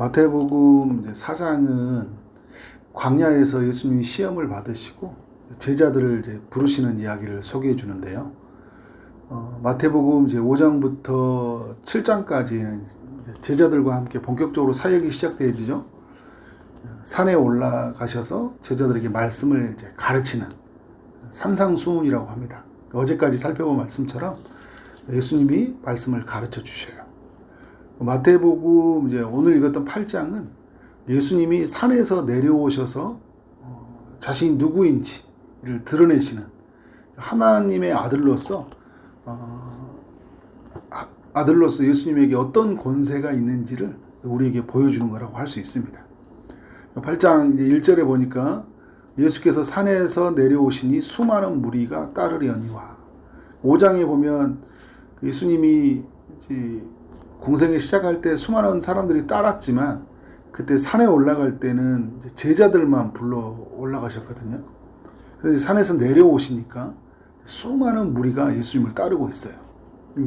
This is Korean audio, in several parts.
마태복음 이제 4장은 광야에서 예수님이 시험을 받으시고 제자들을 이제 부르시는 이야기를 소개해 주는데요. 마태복음 이제 5장부터 7장까지는 제자들과 함께 본격적으로 사역이 시작되어지죠. 산에 올라가셔서 제자들에게 말씀을 이제 가르치는 산상수훈이라고 합니다. 어제까지 살펴본 말씀처럼 예수님이 말씀을 가르쳐 주셔요. 마태복음 이제 오늘 읽었던 8장은 예수님이 산에서 내려오셔서 자신이 누구인지를 드러내시는 하나님의 아들로서 예수님에게 어떤 권세가 있는지를 우리에게 보여주는 거라고 할 수 있습니다. 8장 이제 1절에 보니까 예수께서 산에서 내려오시니 수많은 무리가 따르려니와, 5장에 보면 예수님이 이제 공생에 시작할 때 수많은 사람들이 따랐지만 그때 산에 올라갈 때는 제자들만 불러 올라가셨거든요. 그래서 산에서 내려오시니까 수많은 무리가 예수님을 따르고 있어요.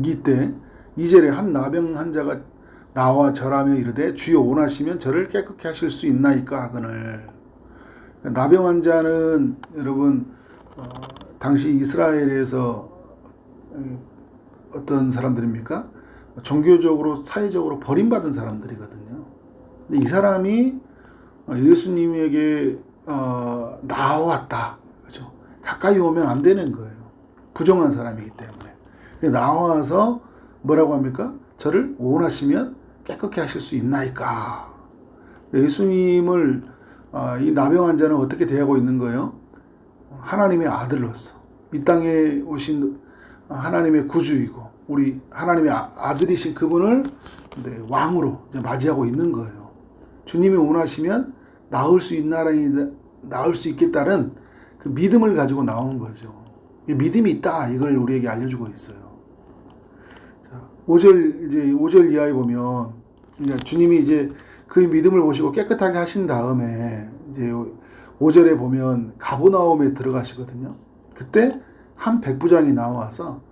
이때 2절에 한 나병 환자가 나와 절하며 이르되 주여 원하시면 저를 깨끗게 하실 수 있나이까 하거늘. 나병 환자는 여러분 당시 이스라엘에서 어떤 사람들입니까? 종교적으로 사회적으로 버림받은 사람들이거든요. 근데 이 사람이 예수님에게 나왔다, 그렇죠? 가까이 오면 안 되는 거예요. 부정한 사람이기 때문에. 나와서 뭐라고 합니까? 저를 원하시면 깨끗게 하실 수 있나이까. 예수님을 이 나병 환자는 어떻게 대하고 있는 거예요? 하나님의 아들로서 이 땅에 오신 하나님의 구주이고 우리 하나님의 아들이신 그분을 왕으로 이제 맞이하고 있는 거예요. 주님이 원하시면 나을 수 있겠다는 그 믿음을 가지고 나오는 거죠. 믿음이 있다, 이걸 우리에게 알려주고 있어요. 자, 5절 이하에 보면 주님이 이제 그 믿음을 보시고 깨끗하게 하신 다음에 이제 5절에 보면 가버나움에 들어가시거든요. 그때 한 백부장이 나와서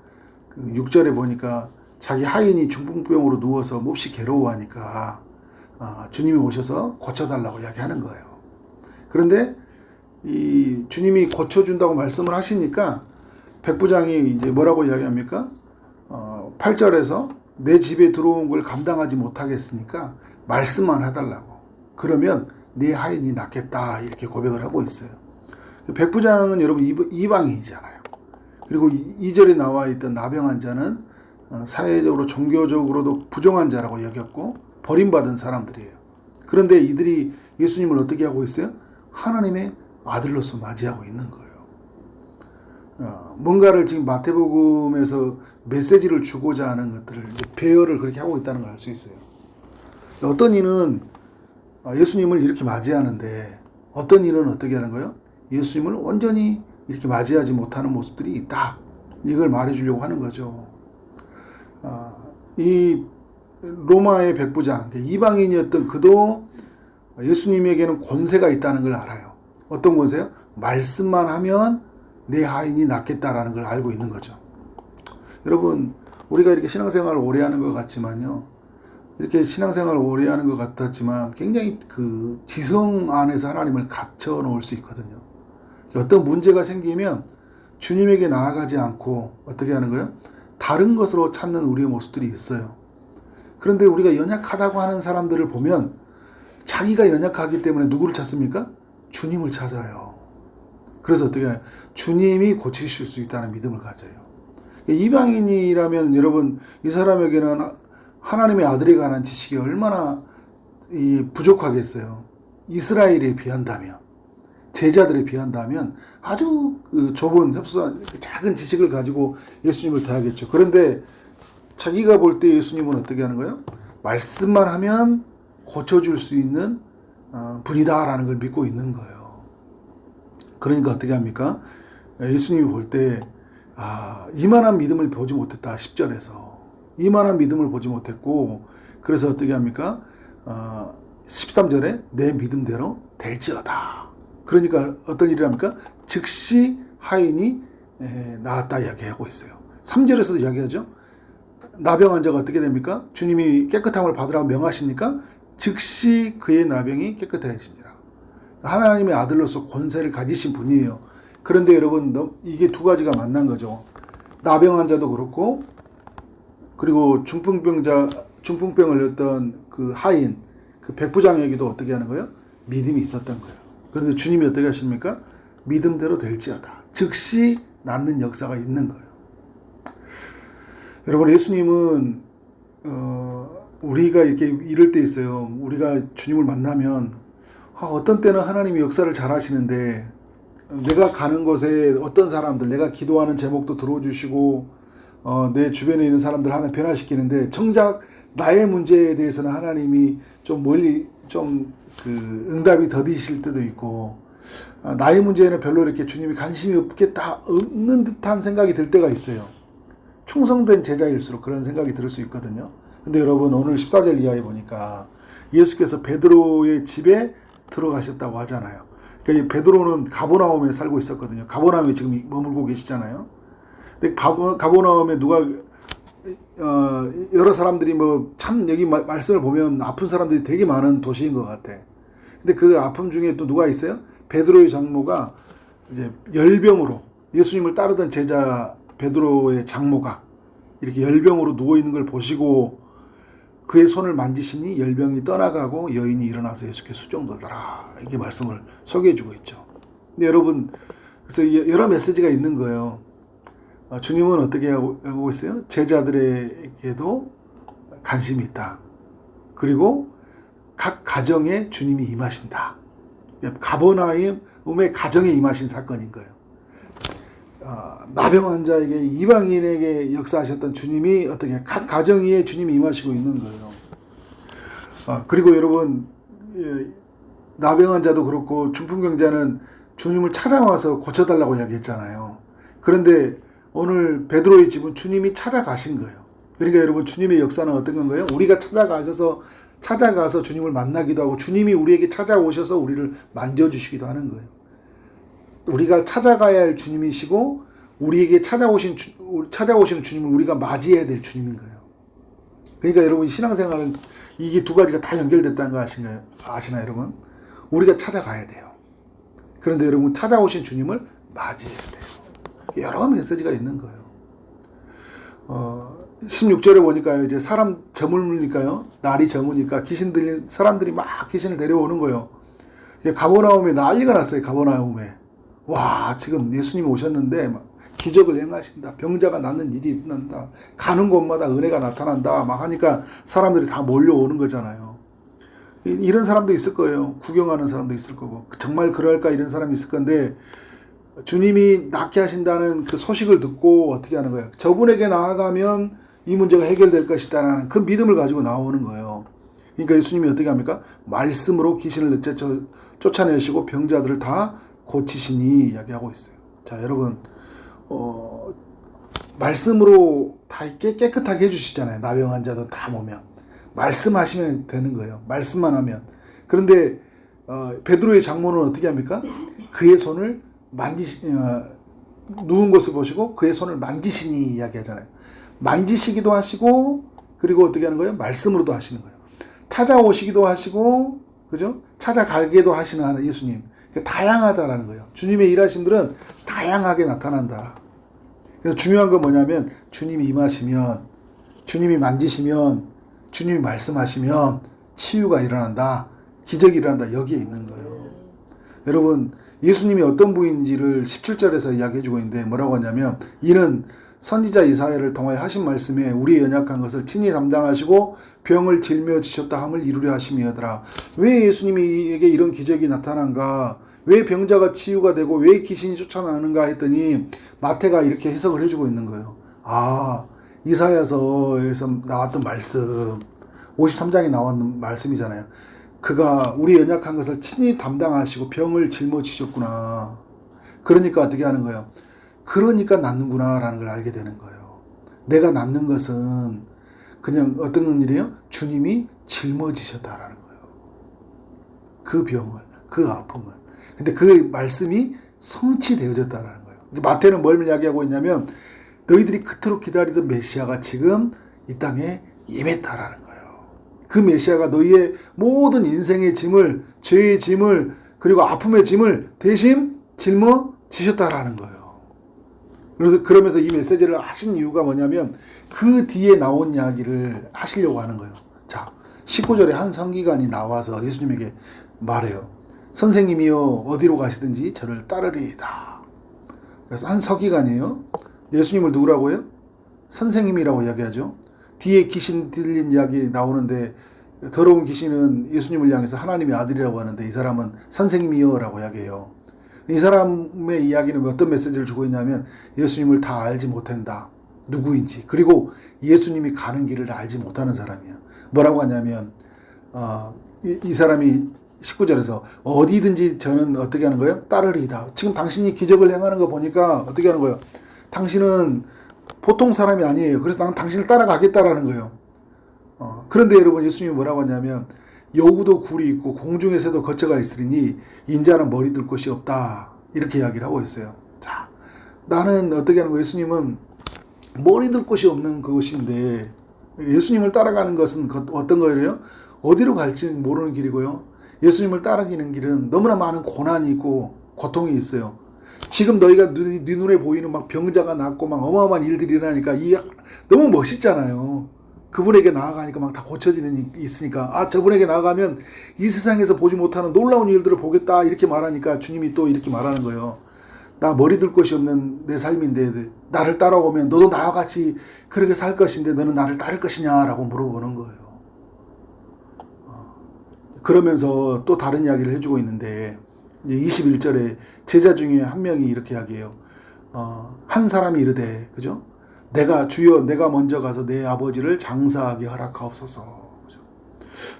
6절에 보니까 자기 하인이 중풍병으로 누워서 몹시 괴로워하니까 주님이 오셔서 고쳐달라고 이야기하는 거예요. 그런데 이 주님이 고쳐준다고 말씀을 하시니까 백부장이 이제 뭐라고 이야기합니까? 8절에서 내 집에 들어온 걸 감당하지 못하겠으니까 말씀만 해달라고. 그러면 네 하인이 낫겠다, 이렇게 고백을 하고 있어요. 백부장은 여러분 이방인이잖아요. 그리고 2절에 나와 있던 나병 환자는 사회적으로 종교적으로도 부정한 자라고 여겼고 버림받은 사람들이에요. 그런데 이들이 예수님을 어떻게 하고 있어요? 하나님의 아들로서 맞이하고 있는 거예요. 뭔가를 지금 마태복음에서 메시지를 주고자 하는 것들을 배열을 그렇게 하고 있다는 걸 알 수 있어요. 어떤 이는 예수님을 이렇게 맞이하는데 어떤 이는 어떻게 하는 거예요? 예수님을 온전히 이렇게 맞이하지 못하는 모습들이 있다, 이걸 말해주려고 하는 거죠. 이 로마의 백부장, 이방인이었던 그도 예수님에게는 권세가 있다는 걸 알아요. 어떤 권세요? 말씀만 하면 내 하인이 낫겠다라는 걸 알고 있는 거죠. 여러분, 우리가 이렇게 신앙생활을 오래 하는 것 같지만요, 이렇게 신앙생활을 오래 하는 것 같았지만 굉장히 그 지성 안에서 하나님을 갇혀 놓을 수 있거든요. 어떤 문제가 생기면 주님에게 나아가지 않고 어떻게 하는 거예요? 다른 것으로 찾는 우리의 모습들이 있어요. 그런데 우리가 연약하다고 하는 사람들을 보면 자기가 연약하기 때문에 누구를 찾습니까? 주님을 찾아요. 그래서 어떻게 해요? 주님이 고치실 수 있다는 믿음을 가져요. 이방인이라면 여러분, 이 사람에게는 하나님의 아들에 관한 지식이 얼마나 부족하겠어요. 이스라엘에 비한다면, 제자들에 비한다면 아주 좁은 협소한 작은 지식을 가지고 예수님을 대하겠죠. 그런데 자기가 볼 때 예수님은 어떻게 하는 거예요? 말씀만 하면 고쳐줄 수 있는 분이다라는 걸 믿고 있는 거예요. 그러니까 어떻게 합니까? 예수님이 볼 때 이만한 믿음을 보지 못했다. 10절에서 이만한 믿음을 보지 못했고, 그래서 어떻게 합니까? 13절에 내 믿음대로 될지어다. 그러니까 어떤 일이 합니까? 즉시 하인이 나았다 이야기하고 있어요. 3절에서도 이야기하죠. 나병 환자가 어떻게 됩니까? 주님이 깨끗함을 받으라고 명하시니까 즉시 그의 나병이 깨끗해지니라. 하나님의 아들로서 권세를 가지신 분이에요. 그런데 여러분, 이게 두 가지가 만난 거죠. 나병 환자도 그렇고, 그리고 중풍병 걸렸던 그 하인, 그 백부장에게도 어떻게 하는 거예요? 믿음이 있었던 거예요. 그런데 주님이 어떻게 하십니까? 믿음대로 될지어다. 즉시 낫는 역사가 있는 거예요. 여러분, 예수님은 우리가 이렇게 이럴 때 있어요. 우리가 주님을 만나면 어떤 때는 하나님이 역사를 잘 하시는데 내가 가는 곳에 어떤 사람들, 내가 기도하는 제목도 들어주시고 내 주변에 있는 사람들 하나 변화시키는데 정작 나의 문제에 대해서는 하나님이 좀 멀리 그 응답이 더디실 때도 있고, 나의 문제에는 별로 이렇게 주님이 관심이 없는 듯한 생각이 들 때가 있어요. 충성된 제자일수록 그런 생각이 들 수 있거든요. 근데 여러분, 오늘 14절 이하에 보니까 예수께서 베드로의 집에 들어가셨다고 하잖아요. 그러니까 베드로는 가버나움에 살고 있었거든요. 가버나움에 지금 머물고 계시잖아요. 근데 가버나움에 여러 사람들이 참 여기 말씀을 보면 아픈 사람들이 되게 많은 도시인 것 같아. 근데 그 아픔 중에 또 누가 있어요? 베드로의 장모가 이제 열병으로, 예수님을 따르던 제자 베드로의 장모가 이렇게 열병으로 누워 있는 걸 보시고 그의 손을 만지시니 열병이 떠나가고 여인이 일어나서 예수께 수종들더라. 이렇게 말씀을 소개해 주고 있죠. 근데 여러분, 그래서 여러 메시지가 있는 거예요. 주님은 어떻게 하고 있어요? 제자들에게도 관심이 있다. 그리고 각 가정에 주님이 임하신다. 가버나움의 가정에 임하신 사건인 거예요. 나병 환자에게, 이방인에게 역사하셨던 주님이 어떻게 각 가정 위에 주님이 임하시고 있는 거예요. 그리고 여러분, 나병 환자도 그렇고 중풍병자는 주님을 찾아와서 고쳐달라고 이야기했잖아요. 그런데 오늘 베드로의 집은 주님이 찾아가신 거예요. 그러니까 여러분, 주님의 역사는 어떤 건가요? 우리가 찾아가서 주님을 만나기도 하고 주님이 우리에게 찾아오셔서 우리를 만져주시기도 하는 거예요. 우리가 찾아가야 할 주님이시고 우리에게 찾아오시는 주님을 우리가 맞이해야 될 주님인 거예요. 그러니까 여러분, 신앙생활은 이게 두 가지가 다 연결됐다는 거 아시나요, 여러분? 우리가 찾아가야 돼요. 그런데 여러분, 찾아오신 주님을 맞이해야 돼요. 여러 메시지가 있는 거예요. 16절에 보니까 이제 사람 저물니까요. 날이 저무니까 귀신 들린 사람들이 막 귀신을 데려오는 거예요. 가버나움에 난리가 났어요. 가버나움에. 와, 지금 예수님이 오셨는데 막 기적을 행하신다. 병자가 낫는 일이 일어난다. 가는 곳마다 은혜가 나타난다. 막 하니까 사람들이 다 몰려오는 거잖아요. 이런 사람도 있을 거예요. 구경하는 사람도 있을 거고. 정말 그럴까 이런 사람이 있을 건데, 주님이 낫게 하신다는 그 소식을 듣고 어떻게 하는 거예요? 저분에게 나아가면 이 문제가 해결될 것이다라는 그 믿음을 가지고 나오는 거예요. 그러니까 예수님이 어떻게 합니까? 말씀으로 귀신을 쫓아내시고 병자들을 다 고치시니 이야기하고 있어요. 자, 여러분, 말씀으로 다 깨끗하게 해주시잖아요. 나병 환자도 다 모면 말씀하시면 되는 거예요. 말씀만 하면. 그런데 베드로의 장모는 어떻게 합니까? 그의 손을 누운 것을 보시고 그의 손을 만지시니 이야기하잖아요. 만지시기도 하시고, 그리고 어떻게 하는 거예요? 말씀으로도 하시는 거예요. 찾아오시기도 하시고, 그죠? 찾아가기도 하시는 예수님. 그러니까 다양하다라는 거예요. 주님의 일하심들은 다양하게 나타난다. 그래서 중요한 건 뭐냐면, 주님이 임하시면, 주님이 만지시면, 주님이 말씀하시면 치유가 일어난다. 기적이 일어난다. 여기에 있는 거예요. 여러분, 예수님이 어떤 분인지를 17절에서 이야기해주고 있는데 뭐라고 하냐면, 이는 선지자 이사야를 통하여 하신 말씀에 우리의 연약한 것을 친히 담당하시고 병을 짊어지셨다 함을 이루려 하심이더라. 왜 예수님에게 이런 기적이 나타난가? 왜 병자가 치유가 되고 왜 귀신이 쫓아나는가 했더니 마태가 이렇게 해석을 해주고 있는 거예요. 이사야서에서 나왔던 말씀, 53장에 나왔던 말씀이잖아요. 그가 우리 연약한 것을 친히 담당하시고 병을 짊어지셨구나. 그러니까 어떻게 하는 거예요? 그러니까 낫는구나 라는 걸 알게 되는 거예요. 내가 낫는 것은 그냥 어떤 일이에요? 주님이 짊어지셨다라는 거예요. 그 병을, 그 아픔을. 근데 그 말씀이 성취되어졌다라는 거예요. 마태는 뭘 이야기하고 있냐면, 너희들이 그토록 기다리던 메시아가 지금 이 땅에 임했다라는 거예요. 그 메시아가 너희의 모든 인생의 짐을, 죄의 짐을, 그리고 아픔의 짐을 대신 짊어지셨다라는 거예요. 그래서 그러면서 이 메시지를 하신 이유가 뭐냐면 그 뒤에 나온 이야기를 하시려고 하는 거예요. 자, 19절에 한 서기관이 나와서 예수님에게 말해요. 선생님이요 어디로 가시든지 저를 따르리이다. 그래서 한 서기관이에요. 예수님을 누구라고 해요? 선생님이라고 이야기하죠. 뒤에 귀신 들린 이야기 나오는데 더러운 귀신은 예수님을 향해서 하나님의 아들이라고 하는데 이 사람은 선생님이요 라고 이야기해요. 이 사람의 이야기는 어떤 메시지를 주고 있냐면 예수님을 다 알지 못한다. 누구인지. 그리고 예수님이 가는 길을 알지 못하는 사람이야. 뭐라고 하냐면 이 사람이 19절에서 어디든지 저는 어떻게 하는 거예요? 따르리이다. 지금 당신이 기적을 행하는 거 보니까 어떻게 하는 거예요? 당신은 보통 사람이 아니에요. 그래서 나는 당신을 따라가겠다라는 거예요. 그런데 여러분 예수님이 뭐라고 하냐면 여우도 굴이 있고 공중의 새도 거처가 있으리니 인자는 머리 둘 곳이 없다. 이렇게 이야기를 하고 있어요. 자, 나는 어떻게 하는 거예요? 예수님은 머리 둘 곳이 없는 그것인데 예수님을 따라가는 것은 어떤 거예요? 어디로 갈지 모르는 길이고요. 예수님을 따라가는 길은 너무나 많은 고난이 있고 고통이 있어요. 지금 너희가 네 눈에 보이는 막 병자가 낫고 막 어마어마한 일들이 일어나니까 너무 멋있잖아요. 그분에게 나아가니까 막 다 고쳐지는 있으니까 저분에게 나아가면 이 세상에서 보지 못하는 놀라운 일들을 보겠다 이렇게 말하니까 주님이 또 이렇게 말하는 거예요. 나 머리 둘 곳이 없는 내 삶인데 나를 따라오면 너도 나와 같이 그렇게 살 것인데 너는 나를 따를 것이냐라고 물어보는 거예요. 그러면서 또 다른 이야기를 해주고 있는데 이제 21절에 제자 중에 한 명이 이렇게 이야기해요. 한 사람이 이르되 그죠? 주여 내가 먼저 가서 내 아버지를 장사하게 허락하옵소서. 그죠?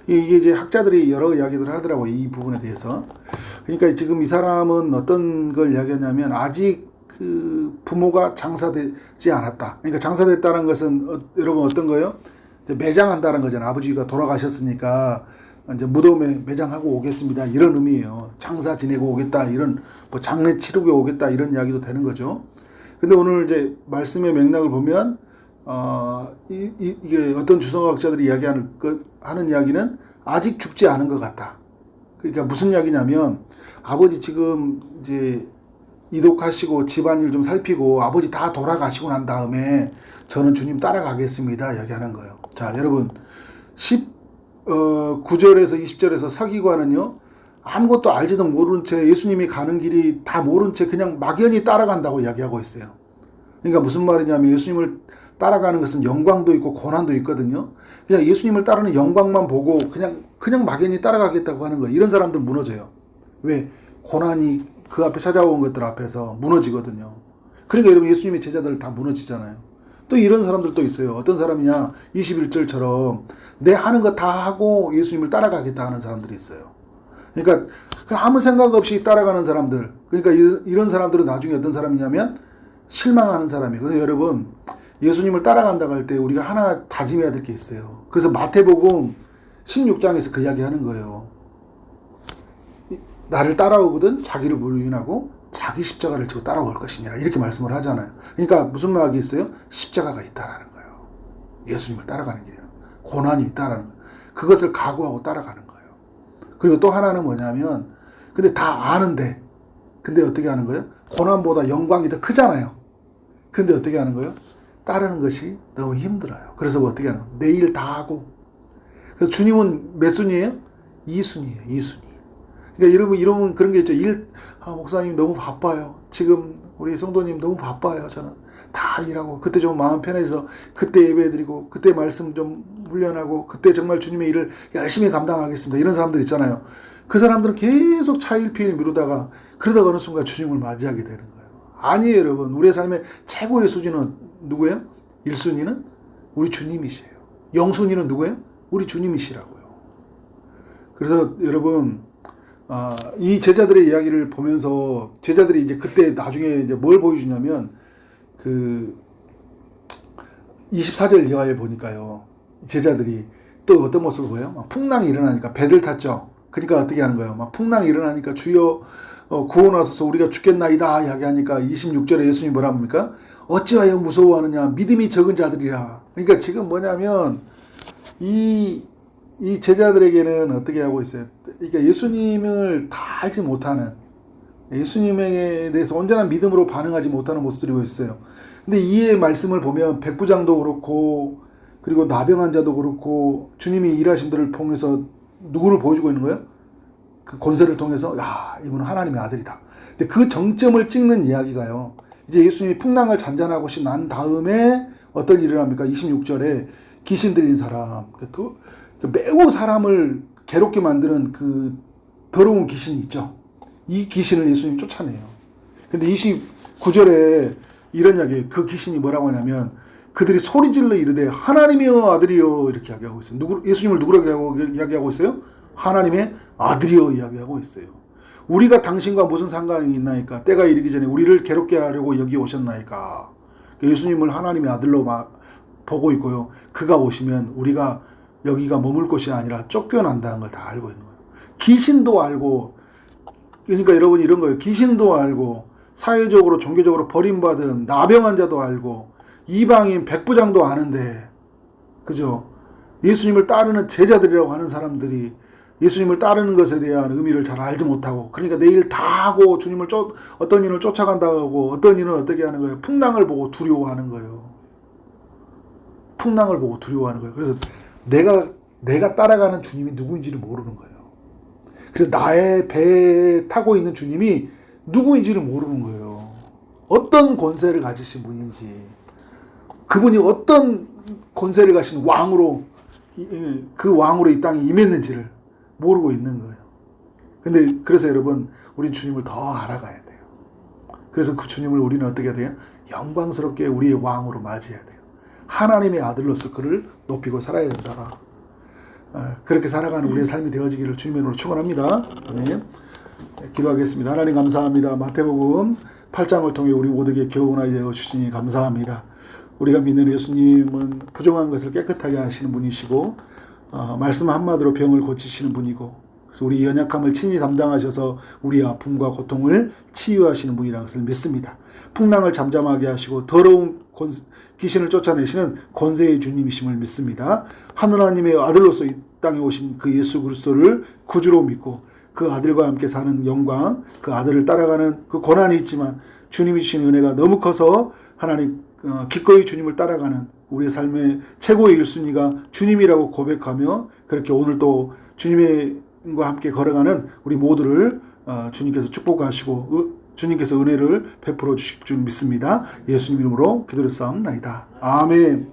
이게 이제 학자들이 여러 이야기들을 하더라고요. 이 부분에 대해서. 그러니까 지금 이 사람은 어떤 걸 이야기하냐면 아직 그 부모가 장사되지 않았다. 그러니까 장사됐다는 것은 여러분 어떤 거예요? 매장한다는 거잖아요. 아버지가 돌아가셨으니까 이제 무덤에 매장하고 오겠습니다. 이런 의미예요. 장사 지내고 오겠다. 이런 뭐 장례 치르고 오겠다. 이런 이야기도 되는 거죠. 근데 오늘 이제 말씀의 맥락을 보면 이게 어떤 주성학자들이 하는 이야기는 아직 죽지 않은 것 같다. 그러니까 무슨 이야기냐면 아버지 지금 이제 이독하시고 집안일 좀 살피고 아버지 다 돌아가시고 난 다음에 저는 주님 따라가겠습니다. 이야기하는 거예요. 자, 여러분 9절에서 20절에서 서기관은요. 아무것도 알지도 모른 채 예수님이 가는 길이 다 모른 채 그냥 막연히 따라간다고 이야기하고 있어요. 그러니까 무슨 말이냐면 예수님을 따라가는 것은 영광도 있고 고난도 있거든요. 그냥 예수님을 따르는 영광만 보고 그냥 막연히 따라가겠다고 하는 거예요. 이런 사람들 무너져요. 왜? 고난이 그 앞에 찾아온 것들 앞에서 무너지거든요. 그러니까 여러분 예수님의 제자들 다 무너지잖아요. 또 이런 사람들도 있어요. 어떤 사람이냐? 21절처럼 내 하는 거 다 하고 예수님을 따라가겠다 하는 사람들이 있어요. 그러니까 아무 생각 없이 따라가는 사람들. 그러니까 이런 사람들은 나중에 어떤 사람이냐면 실망하는 사람이에요. 그래서 여러분 예수님을 따라간다고 할 때 우리가 하나 다짐해야 될 게 있어요. 그래서 마태복음 16장에서 그 이야기 하는 거예요. 나를 따라오거든 자기를 부인하고 자기 십자가를 지고 따라올 것이니라 이렇게 말씀을 하잖아요. 그러니까 무슨 말이 있어요? 십자가가 있다라는 거예요. 예수님을 따라가는 길이에요. 고난이 있다라는 거예요. 그것을 각오하고 따라가는 거예요. 그리고 또 하나는 뭐냐면 근데 다 아는데 근데 어떻게 하는 거예요? 고난보다 영광이 더 크잖아요. 근데 어떻게 하는 거예요? 따르는 것이 너무 힘들어요. 그래서 뭐 어떻게 하는 거예요? 내일 다 하고. 그래서 주님은 몇 순위예요? 2순위예요. 2순위. 그러니까 이러면 그런 게 있죠. 목사님 너무 바빠요. 지금 우리 성도님 너무 바빠요. 저는 다 일하고 그때 좀 마음 편해서 그때 예배드리고 그때 말씀 좀 훈련하고 그때 정말 주님의 일을 열심히 감당하겠습니다. 이런 사람들 있잖아요. 그 사람들은 계속 차일피일 미루다가 그러다가 어느 순간 주님을 맞이하게 되는 거예요. 아니에요, 여러분. 우리의 삶의 최고의 수준은 누구예요? 1순위는 우리 주님이세요. 0순위는 누구예요? 우리 주님이시라고요. 그래서 여러분 이 제자들의 이야기를 보면서 제자들이 이제 그때 나중에 이제 뭘 보여주냐면 그 24절 이하에 보니까요. 제자들이 또 어떤 모습을 보여요? 막 풍랑이 일어나니까 배를 탔죠. 그러니까 어떻게 하는 거예요? 막 풍랑이 일어나니까 주여 구원하소서 우리가 죽겠나이다 이야기하니까 26절에 예수님이 뭐라 합니까? 어찌하여 무서워하느냐 믿음이 적은 자들이라. 그러니까 지금 뭐냐면 이 이 제자들에게는 어떻게 하고 있어요? 그러니까 예수님을 다 알지 못하는, 예수님에 대해서 온전한 믿음으로 반응하지 못하는 모습들이 있어요. 근데 이의 말씀을 보면 백부장도 그렇고 그리고 나병 환자도 그렇고 주님이 일하신 들을 통해서 누구를 보여주고 있는 거예요? 그 권세를 통해서 야, 이분은 하나님의 아들이다. 근데 그 정점을 찍는 이야기가요. 이제 예수님이 풍랑을 잔잔하고 난 다음에 어떤 일을 합니까? 26절에 귀신 들린 사람, 매우 사람을 괴롭게 만드는 그 더러운 귀신이 있죠. 이 귀신을 예수님이 쫓아내요. 근데 29절에 이런 이야기예요. 그 귀신이 뭐라고 하냐면 그들이 소리질러 이르되 하나님이여 아들이여 이렇게 이야기하고 있어요. 예수님을 누구라고 이야기하고 있어요? 하나님의 아들이여 이야기하고 있어요. 우리가 당신과 무슨 상관이 있나이까? 때가 이르기 전에 우리를 괴롭게 하려고 여기 오셨나이까? 예수님을 하나님의 아들로 보고 있고요. 그가 오시면 우리가 여기가 머물 곳이 아니라 쫓겨난다는 걸 다 알고 있는 거예요. 귀신도 알고, 그러니까 여러분 이런 거예요. 귀신도 알고 사회적으로 종교적으로 버림받은 나병 환자도 알고 이방인 백부장도 아는데, 그죠? 예수님을 따르는 제자들이라고 하는 사람들이 예수님을 따르는 것에 대한 의미를 잘 알지 못하고, 그러니까 내일 다 하고 주님을 어떤 일을 쫓아간다고 어떤 일은 어떻게 하는 거예요? 풍랑을 보고 두려워하는 거예요. 풍랑을 보고 두려워하는 거예요. 그래서 내가 따라가는 주님이 누구인지를 모르는 거예요. 그래서 나의 배에 타고 있는 주님이 누구인지를 모르는 거예요. 어떤 권세를 가지신 분인지, 그분이 어떤 권세를 가신 왕으로, 그 왕으로 이 땅에 임했는지를 모르고 있는 거예요. 근데 그래서 여러분, 우리 주님을 더 알아가야 돼요. 그래서 그 주님을 우리는 어떻게 해야 돼요? 영광스럽게 우리의 왕으로 맞이해야 돼요. 하나님의 아들로서 그를 높이고 살아야 된다. 그렇게 살아가는 우리의 삶이 되어지기를 주님의 이름으로 축원합니다. 아멘. 기도하겠습니다. 하나님 감사합니다. 마태복음 8장을 통해 우리 모두에게 교훈하여 되어 주시니 감사합니다. 우리가 믿는 예수님은 부정한 것을 깨끗하게 하시는 분이시고, 말씀 한마디로 병을 고치시는 분이고, 그래서 우리 연약함을 친히 담당하셔서 우리의 아픔과 고통을 치유하시는 분이라는 것을 믿습니다. 풍랑을 잠잠하게 하시고 더러운 귀신을 쫓아내시는 권세의 주님이심을 믿습니다. 하느님의 아들로서 이 땅에 오신 그 예수 그리스도를 구주로 믿고 그 아들과 함께 사는 영광, 그 아들을 따라가는 그 고난이 있지만 주님이 주신 은혜가 너무 커서 하나님 기꺼이 주님을 따라가는 우리의 삶의 최고의 1순위가 주님이라고 고백하며, 그렇게 오늘 또 주님과 함께 걸어가는 우리 모두를 주님께서 축복하시고 주님께서 은혜를 베풀어 주실 줄 믿습니다. 예수님 이름으로 기도를 쌓옵나이다. 아멘.